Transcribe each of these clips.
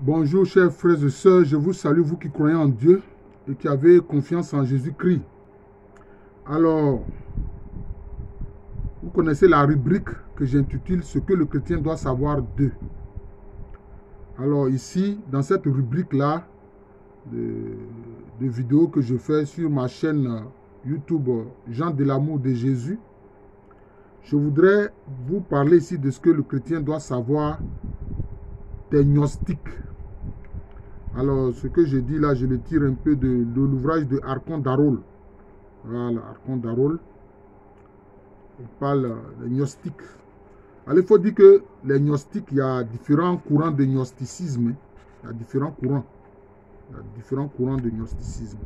Bonjour chers frères et sœurs, je vous salue, vous qui croyez en Dieu et qui avez confiance en Jésus-Christ. Alors, vous connaissez la rubrique que j'intitule « Ce que le chrétien doit savoir d'eux ». Alors ici, dans cette rubrique-là, de vidéos que je fais sur ma chaîne YouTube Jean de l'amour de Jésus, je voudrais vous parler ici de ce que le chrétien doit savoir des gnostiques. Alors, ce que je dis là, je le tire un peu de l'ouvrage de Archon d'Arol. Voilà, Archon d'Arol. Il parle des gnostiques. Alors, il faut dire que les gnostiques, il y a différents courants de gnosticisme. Il y a différents courants. Il y a différents courants de gnosticisme.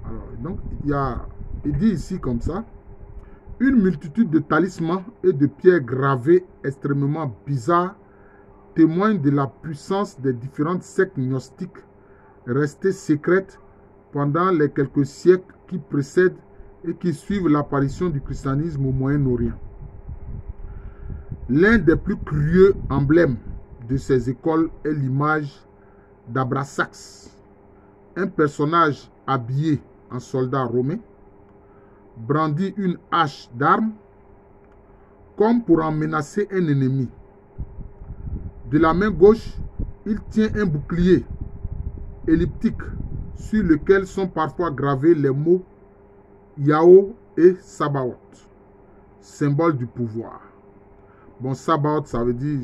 Alors, donc, il dit ici comme ça: une multitude de talismans et de pierres gravées extrêmement bizarres témoignent de la puissance des différentes sectes gnostiques restées secrètes pendant les quelques siècles qui précèdent et qui suivent l'apparition du christianisme au Moyen-Orient. L'un des plus curieux emblèmes de ces écoles est l'image d'Abrasax, un personnage habillé en soldat romain, brandit une hache d'armes comme pour en menacer un ennemi. De la main gauche, il tient un bouclier elliptique sur lequel sont parfois gravés les mots Yahweh et Sabaoth, symbole du pouvoir. Bon, Sabaoth, ça veut dire,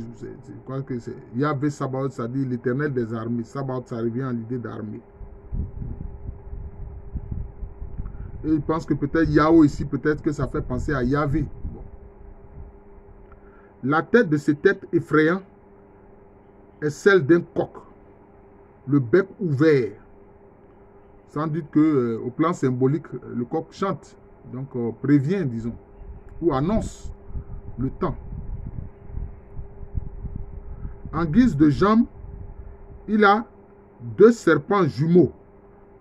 quoi que c'est Yahweh Sabaoth, ça dit l'éternel des armées. Sabaoth, ça revient à l'idée d'armée. Et il pense que peut-être Yahweh ici, peut-être que ça fait penser à Yahvé. Bon. La tête de cette tête effrayante est celle d'un coq, le bec ouvert. Sans doute que au plan symbolique, le coq chante, donc prévient, disons, ou annonce le temps. En guise de jambes, il a deux serpents jumeaux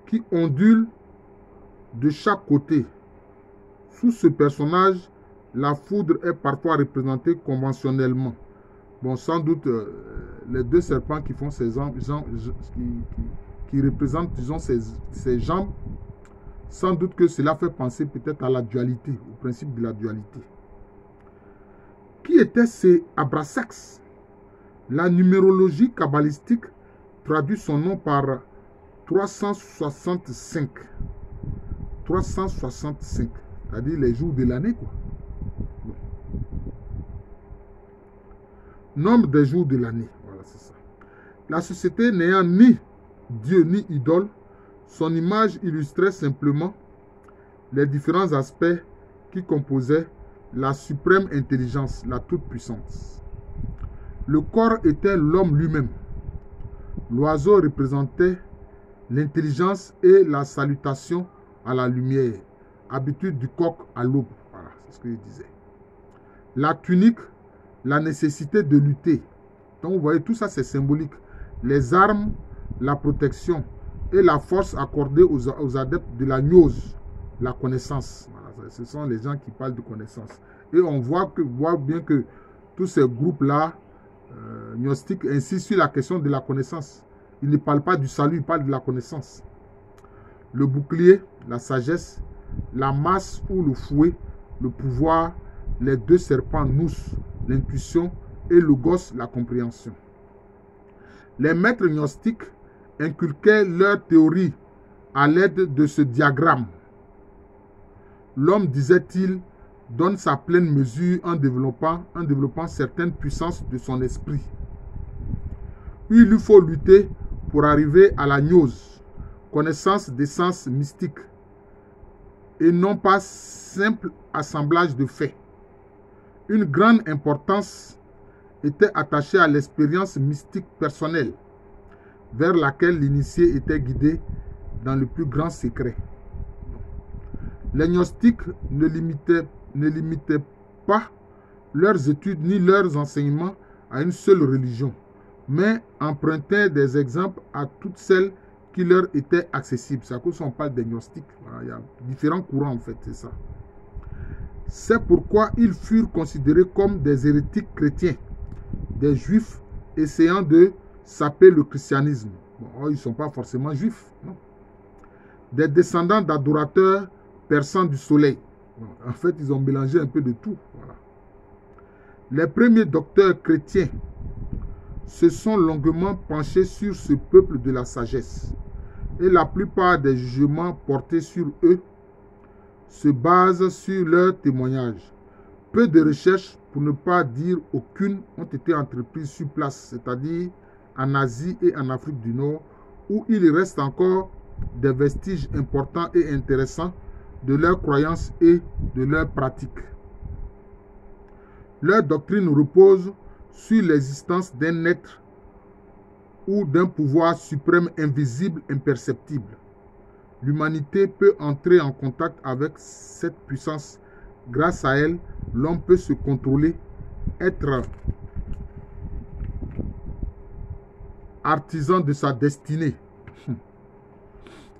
qui ondulent de chaque côté. Sous ce personnage, la foudre est parfois représentée conventionnellement. Bon, sans doute, les deux serpents qui font ces jambes, qui représentent, disons, ces jambes, sans doute que cela fait penser peut-être à la dualité, au principe de la dualité. Qui était ces Abrasax? La numérologie kabbalistique traduit son nom par 365. 365, c'est-à-dire les jours de l'année, quoi. Bon. Nombre des jours de l'année, voilà, c'est ça. La société n'ayant ni Dieu ni idole, son image illustrait simplement les différents aspects qui composaient la suprême intelligence, la toute-puissance. Le corps était l'homme lui-même. L'oiseau représentait l'intelligence et la salutation à la lumière, habitude du coq à l'aube. Voilà, c'est ce que je disais. La tunique, la nécessité de lutter. Donc vous voyez, tout ça c'est symbolique. Les armes, la protection et la force accordée aux adeptes de la gnose, la connaissance. Voilà, ce sont les gens qui parlent de connaissance. Et on voit bien que tous ces groupes-là, gnostiques, insistent sur la question de la connaissance. Ils ne parlent pas du salut, ils parlent de la connaissance. Le bouclier, la sagesse, la masse ou le fouet, le pouvoir, les deux serpents, nous, l'intuition, et le gosse, la compréhension. Les maîtres gnostiques inculquaient leur théorie à l'aide de ce diagramme. L'homme, disait-il, donne sa pleine mesure en développant certaines puissances de son esprit. Il lui faut lutter pour arriver à la gnose, connaissance des sens mystiques, et non pas simple assemblage de faits. Une grande importance était attachée à l'expérience mystique personnelle, vers laquelle l'initié était guidé dans le plus grand secret. Les gnostiques ne limitaient pas leurs études ni leurs enseignements à une seule religion, mais empruntaient des exemples à toutes celles qui leur étaient accessibles. C'est à cause qu'on parle des gnostiques. Voilà, il y a différents courants en fait, c'est ça. C'est pourquoi ils furent considérés comme des hérétiques chrétiens, des juifs essayant de saper le christianisme. Bon, ils ne sont pas forcément juifs, non. Des descendants d'adorateurs persans du soleil. Bon, en fait, ils ont mélangé un peu de tout. Voilà. Les premiers docteurs chrétiens se sont longuement penchés sur ce peuple de la sagesse. Et la plupart des jugements portés sur eux se basent sur leurs témoignages. Peu de recherches, pour ne pas dire aucune, ont été entreprises sur place, c'est-à-dire en Asie et en Afrique du Nord, où il reste encore des vestiges importants et intéressants de leurs croyances et de leurs pratiques. Leur doctrine repose sur l'existence d'un être ou d'un pouvoir suprême invisible, imperceptible. L'humanité peut entrer en contact avec cette puissance. Grâce à elle, l'homme peut se contrôler, être artisan de sa destinée.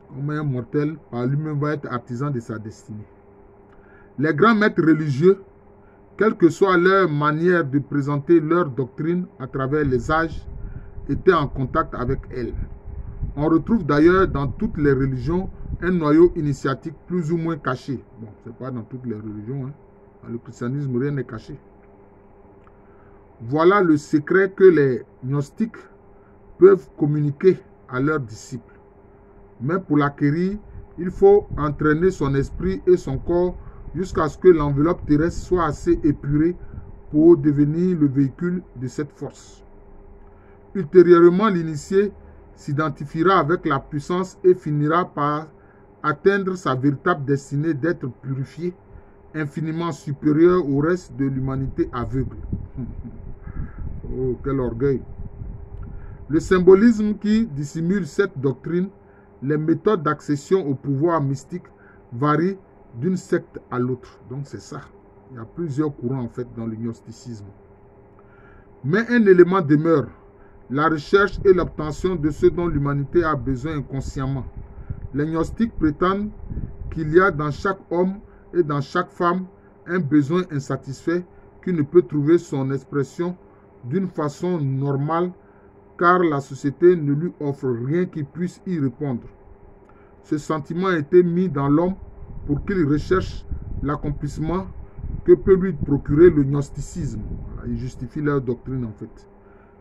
Comme un mortel, par lui-même va être artisan de sa destinée. Les grands maîtres religieux, quelle que soit leur manière de présenter leur doctrine à travers les âges, étaient en contact avec elle. On retrouve d'ailleurs dans toutes les religions un noyau initiatique plus ou moins caché. Bon, ce n'est pas dans toutes les religions. Hein. Dans le christianisme, rien n'est caché. Voilà le secret que les gnostiques peuvent communiquer à leurs disciples. Mais pour l'acquérir, il faut entraîner son esprit et son corps jusqu'à ce que l'enveloppe terrestre soit assez épurée pour devenir le véhicule de cette force. Ultérieurement, l'initié s'identifiera avec la puissance et finira par atteindre sa véritable destinée d'être purifié, infiniment supérieur au reste de l'humanité aveugle. Oh, quel orgueil! Le symbolisme qui dissimule cette doctrine, les méthodes d'accession au pouvoir mystique varient d'une secte à l'autre. Donc c'est ça. Il y a plusieurs courants en fait dans le gnosticisme. Mais un élément demeure, la recherche et l'obtention de ce dont l'humanité a besoin inconsciemment. Les gnostiques prétendent qu'il y a dans chaque homme et dans chaque femme un besoin insatisfait qui ne peut trouver son expression d'une façon normale car la société ne lui offre rien qui puisse y répondre. Ce sentiment a été mis dans l'homme pour qu'il recherche l'accomplissement que peut lui procurer le gnosticisme. Voilà, ils justifient leur doctrine en fait.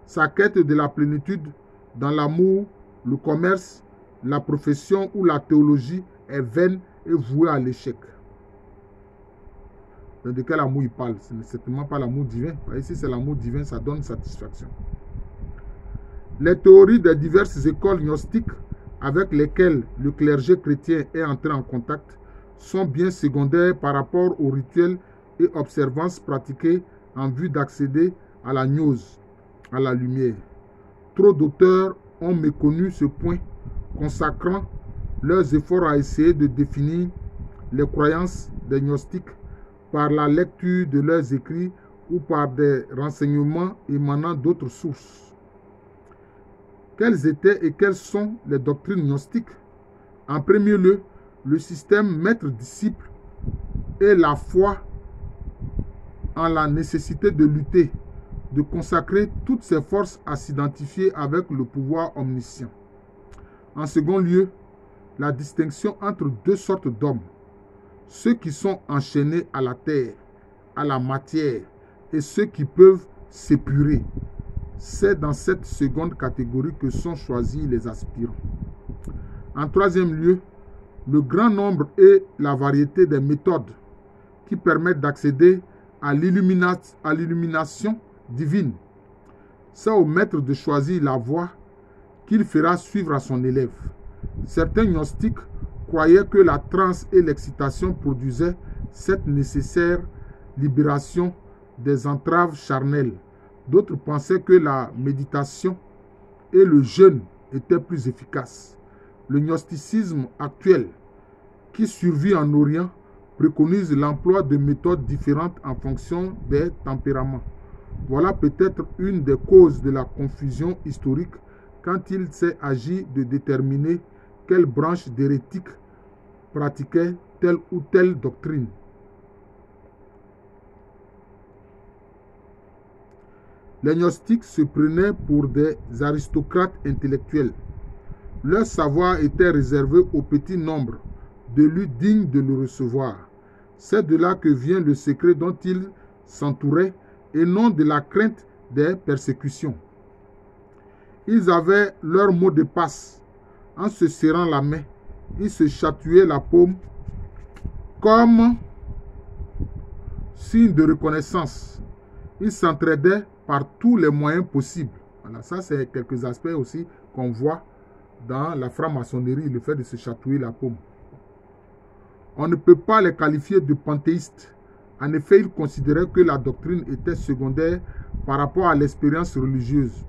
Sa quête de la plénitude dans l'amour, le commerce, la profession ou la théologie est vaine et vouée à l'échec. De quel amour il parle? Ce n'est certainement pas l'amour divin. Ici, c'est l'amour divin, ça donne satisfaction. Les théories des diverses écoles gnostiques avec lesquelles le clergé chrétien est entré en contact sont bien secondaires par rapport aux rituels et observances pratiquées en vue d'accéder à la gnose, à la lumière. Trop d'auteurs ont méconnu ce point, consacrant leurs efforts à essayer de définir les croyances des gnostiques par la lecture de leurs écrits ou par des renseignements émanant d'autres sources. Quelles étaient et quelles sont les doctrines gnostiques? En premier lieu, le système maître-disciple et la foi en la nécessité de lutter, de consacrer toutes ses forces à s'identifier avec le pouvoir omniscient. En second lieu, la distinction entre deux sortes d'hommes, ceux qui sont enchaînés à la terre, à la matière, et ceux qui peuvent s'épurer. C'est dans cette seconde catégorie que sont choisis les aspirants. En troisième lieu, le grand nombre et la variété des méthodes qui permettent d'accéder à l'illumination divine. C'est au maître de choisir la voie qu'il fera suivre à son élève. Certains gnostiques croyaient que la transe et l'excitation produisaient cette nécessaire libération des entraves charnelles. D'autres pensaient que la méditation et le jeûne étaient plus efficaces. Le gnosticisme actuel, qui survit en Orient, préconise l'emploi de méthodes différentes en fonction des tempéraments. Voilà peut-être une des causes de la confusion historique quand il s'est agi de déterminer quelle branche d'hérétiques pratiquait telle ou telle doctrine. Les gnostiques se prenaient pour des aristocrates intellectuels. Leur savoir était réservé au petit nombre d'élus dignes de le recevoir. C'est de là que vient le secret dont ils s'entouraient et non de la crainte des persécutions. Ils avaient leur mot de passe. En se serrant la main, ils se chatouillaient la paume comme signe de reconnaissance. Ils s'entraidaient par tous les moyens possibles. Voilà, ça c'est quelques aspects aussi qu'on voit dans la franc-maçonnerie, le fait de se chatouiller la paume. On ne peut pas les qualifier de panthéistes. En effet, ils considéraient que la doctrine était secondaire par rapport à l'expérience religieuse,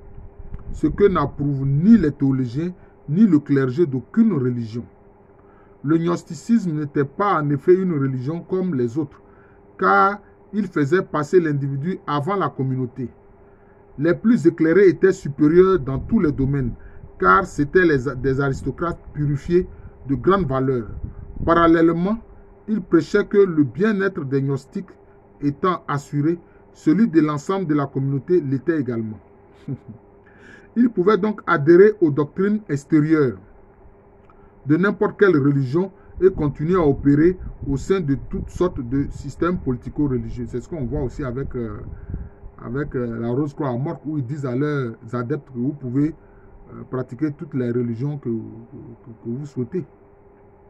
ce que n'approuvent ni les théologiens ni le clergé d'aucune religion. Le gnosticisme n'était pas en effet une religion comme les autres, car il faisait passer l'individu avant la communauté. Les plus éclairés étaient supérieurs dans tous les domaines, car c'étaient des aristocrates purifiés de grande valeur. Parallèlement, il prêchait que le bien-être des gnostiques étant assuré, celui de l'ensemble de la communauté l'était également. Il pouvait donc adhérer aux doctrines extérieures de n'importe quelle religion et continuer à opérer au sein de toutes sortes de systèmes politico-religieux. C'est ce qu'on voit aussi avec la Rose-Croix à Morque, où ils disent à leurs adeptes que vous pouvez pratiquer toutes les religions que vous souhaitez.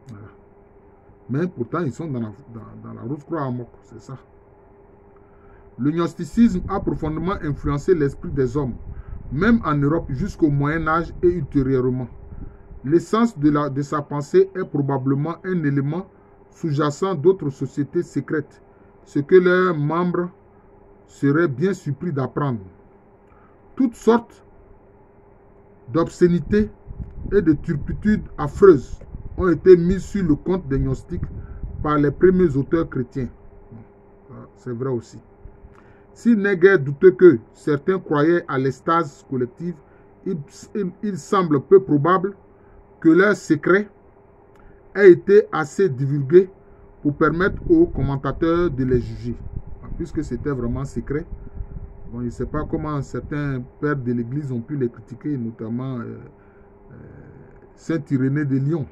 Voilà. Mais pourtant, ils sont dans la Rose-Croix à Morque, c'est ça. Le gnosticisme a profondément influencé l'esprit des hommes, même en Europe jusqu'au Moyen-Âge et ultérieurement. L'essence de sa pensée est probablement un élément sous-jacent d'autres sociétés secrètes, ce que leurs membres seraient bien surpris d'apprendre. Toutes sortes d'obscénités et de turpitudes affreuses ont été mises sur le compte des gnostiques par les premiers auteurs chrétiens. C'est vrai aussi. S'il n'est guère douteux que certains croyaient à l'extase collective, il semble peu probable que leur secret ait été assez divulgué pour permettre aux commentateurs de les juger. Puisque c'était vraiment secret, bon, je ne sais pas comment certains pères de l'Église ont pu les critiquer, notamment Saint Irénée de Lyon.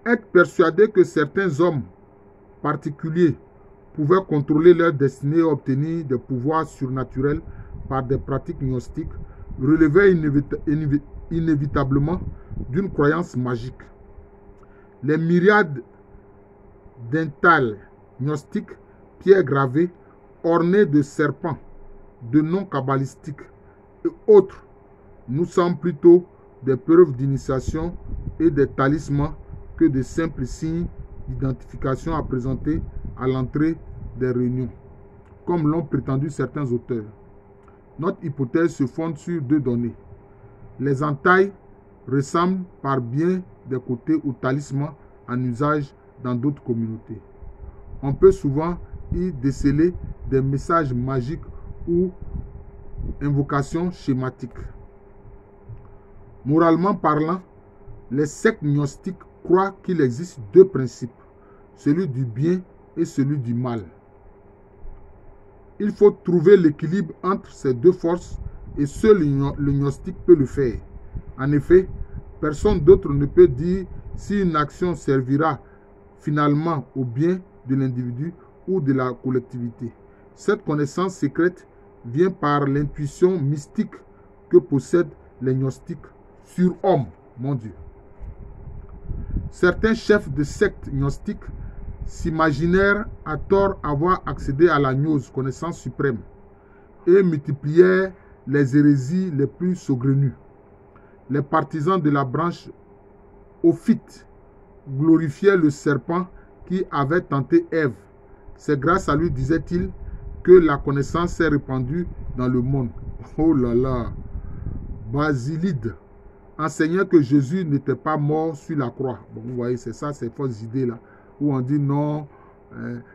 Être persuadé que certains hommes particuliers pouvaient contrôler leur destinée et obtenir des pouvoirs surnaturels par des pratiques gnostiques relevait inévitablement d'une croyance magique. Les myriades d'intales gnostiques, pierres gravées, ornées de serpents, de noms kabbalistiques et autres, nous semblent plutôt des preuves d'initiation et des talismans que de simples signes d'identification à présenter à l'entrée des réunions, comme l'ont prétendu certains auteurs. Notre hypothèse se fonde sur deux données. Les entailles ressemblent par bien des côtés aux talismans en usage dans d'autres communautés. On peut souvent y déceler des messages magiques ou invocations schématiques. Moralement parlant, les sectes gnostiques croient qu'il existe deux principes, celui du bien et celui du mal. Il faut trouver l'équilibre entre ces deux forces et seul le gnostique peut le faire. En effet, personne d'autre ne peut dire si une action servira finalement au bien de l'individu ou de la collectivité. Cette connaissance secrète vient par l'intuition mystique que possèdent les gnostiques sur homme, mon Dieu. Certains chefs de sectes gnostiques s'imaginèrent à tort avoir accédé à la gnose, connaissance suprême, et multiplièrent les hérésies les plus saugrenues. Les partisans de la branche ophite glorifiaient le serpent qui avait tenté Ève. C'est grâce à lui, disait-il, que la connaissance s'est répandue dans le monde. Oh là là! Basilide enseignait que Jésus n'était pas mort sur la croix. Bon, vous voyez, c'est ça, ces fausses idées-là, où on dit non,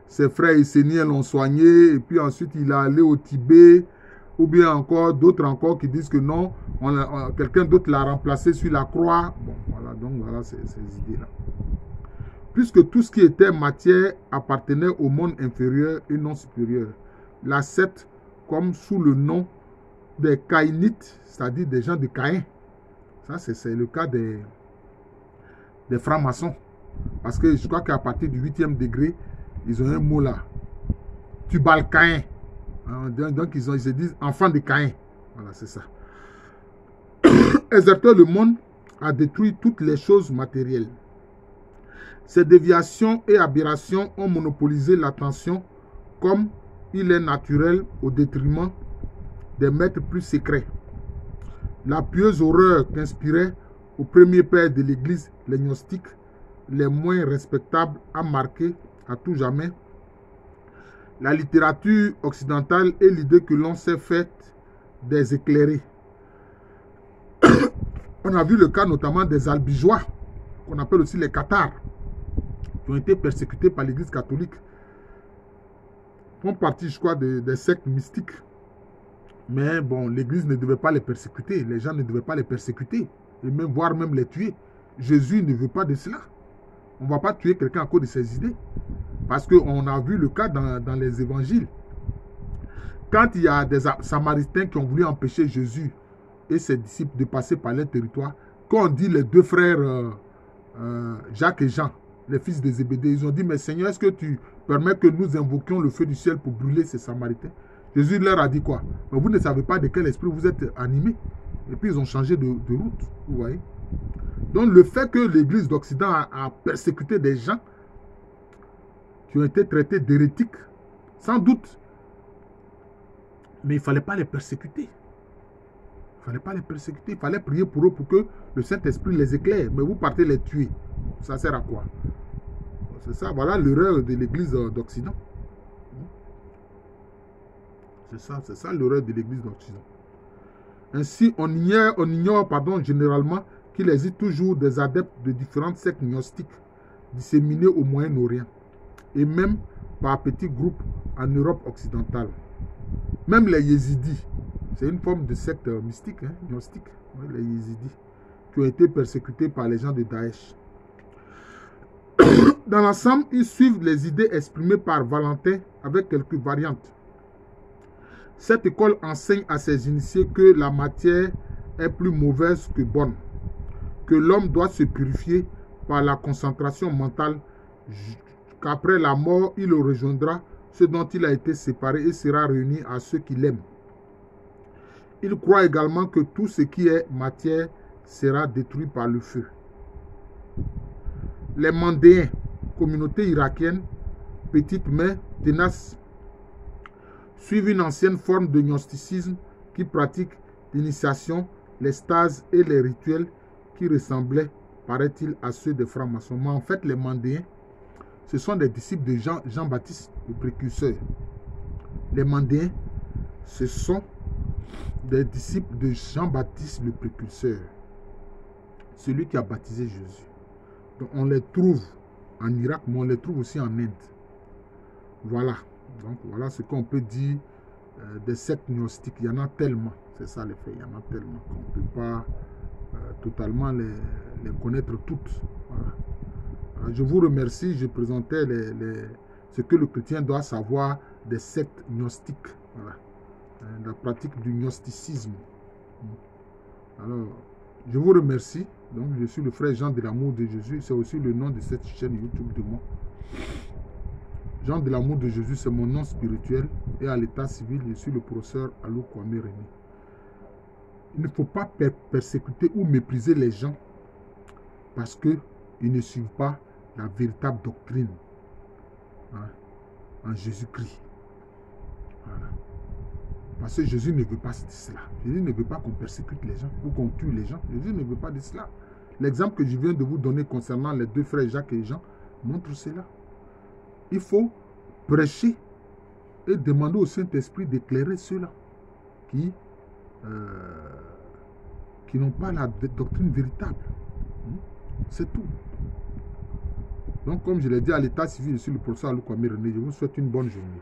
ses frères esséniens l'ont soigné, et puis ensuite il est allé au Tibet, ou bien encore d'autres encore qui disent que non, quelqu'un d'autre l'a remplacé sur la croix. Bon, voilà, donc voilà ces idées-là. Puisque tout ce qui était matière appartenait au monde inférieur et non supérieur, l'ascète comme sous le nom des Caïnites, c'est-à-dire des gens de Caïn. Ça, c'est le cas des francs-maçons. Parce que je crois qu'à partir du 8e degré, ils ont un mot là. Tubal Caïn. Donc, ils se disent enfants de Caïn. Voilà, c'est ça. Exercer le monde a détruit toutes les choses matérielles. Ces déviations et aberrations ont monopolisé l'attention comme il est naturel au détriment des maîtres plus secrets. La pieuse horreur qu'inspirait au premier père de l'Église les gnostiques, les moins respectables, a marqué à tout jamais la littérature occidentale et l'idée que l'on s'est faite des éclairés. On a vu le cas notamment des albigeois, qu'on appelle aussi les cathares, qui ont été persécutés par l'Église catholique. Ils font partie, je crois, des sectes mystiques. Mais bon, l'Église ne devait pas les persécuter. Les gens ne devaient pas les persécuter. Et même, voire même les tuer. Jésus ne veut pas de cela. On ne va pas tuer quelqu'un à cause de ses idées. Parce qu'on a vu le cas dans les évangiles. Quand il y a des Samaritains qui ont voulu empêcher Jésus et ses disciples de passer par leur territoire, quand on dit les deux frères Jacques et Jean, les fils de Zébédée, ils ont dit, mais Seigneur, est-ce que tu permets que nous invoquions le feu du ciel pour brûler ces Samaritains? Jésus leur a dit quoi? Mais vous ne savez pas de quel esprit vous êtes animés. Et puis ils ont changé de route, vous voyez. Donc le fait que l'Église d'Occident a persécuté des gens qui ont été traités d'hérétiques, sans doute, mais il ne fallait pas les persécuter. Il ne fallait pas les persécuter, il fallait prier pour eux pour que le Saint-Esprit les éclaire. Mais vous partez les tuer. Ça sert à quoi? C'est ça, voilà l'erreur de l'Église d'Occident. C'est ça l'erreur de l'Église d'Occident. Ainsi, on ignore généralement qu'il existe toujours des adeptes de différentes sectes gnostiques disséminées au Moyen-Orient et même par petits groupes en Europe occidentale. Même les Yézidis, c'est une forme de secte mystique, hein, gnostique, oui, les Yézidis, qui ont été persécutés par les gens de Daesh. Dans l'ensemble, ils suivent les idées exprimées par Valentin avec quelques variantes. Cette école enseigne à ses initiés que la matière est plus mauvaise que bonne, que l'homme doit se purifier par la concentration mentale, qu'après la mort, il rejoindra ceux dont il a été séparé et sera réuni à ceux qui l'aiment. Il croit également que tout ce qui est matière sera détruit par le feu. Les Mandéens, communauté irakienne, petite mais tenace, suivent une ancienne forme de gnosticisme qui pratique l'initiation, les stases et les rituels qui ressemblaient, paraît-il, à ceux des francs-maçons. Mais en fait, les Mandéens, ce sont des disciples de Jean-Baptiste, le précurseur. Les Mandéens, ce sont des disciples de Jean-Baptiste, le précurseur. Celui qui a baptisé Jésus. Donc, on les trouve en Irak, mais on les trouve aussi en Inde. Voilà. Donc, voilà ce qu'on peut dire des sectes gnostiques. Il y en a tellement. C'est ça les faits. Il y en a tellement qu'on ne peut pas totalement les connaître toutes. Voilà. Je vous remercie. Je présentais ce que le chrétien doit savoir des sectes gnostiques. Voilà. La pratique du gnosticisme. Alors, je vous remercie. Donc, je suis le frère Jean de l'amour de Jésus. C'est aussi le nom de cette chaîne YouTube de moi. Jean de l'amour de Jésus, c'est mon nom spirituel. Et à l'état civil, je suis le professeur Alou Kwame Rémy. Il ne faut pas persécuter ou mépriser les gens parce qu'ils ne suivent pas la véritable doctrine en Jésus-Christ. Voilà. Parce que Jésus ne veut pas de cela. Jésus ne veut pas qu'on persécute les gens ou qu'on tue les gens. Jésus ne veut pas de cela. L'exemple que je viens de vous donner concernant les deux frères Jacques et Jean montre cela. Il faut prêcher et demander au Saint-Esprit d'éclairer ceux-là qui n'ont pas la doctrine véritable. C'est tout. Donc, comme je l'ai dit à l'état civil, je suis le professeur Alou Kwame Rémy. Je vous souhaite une bonne journée.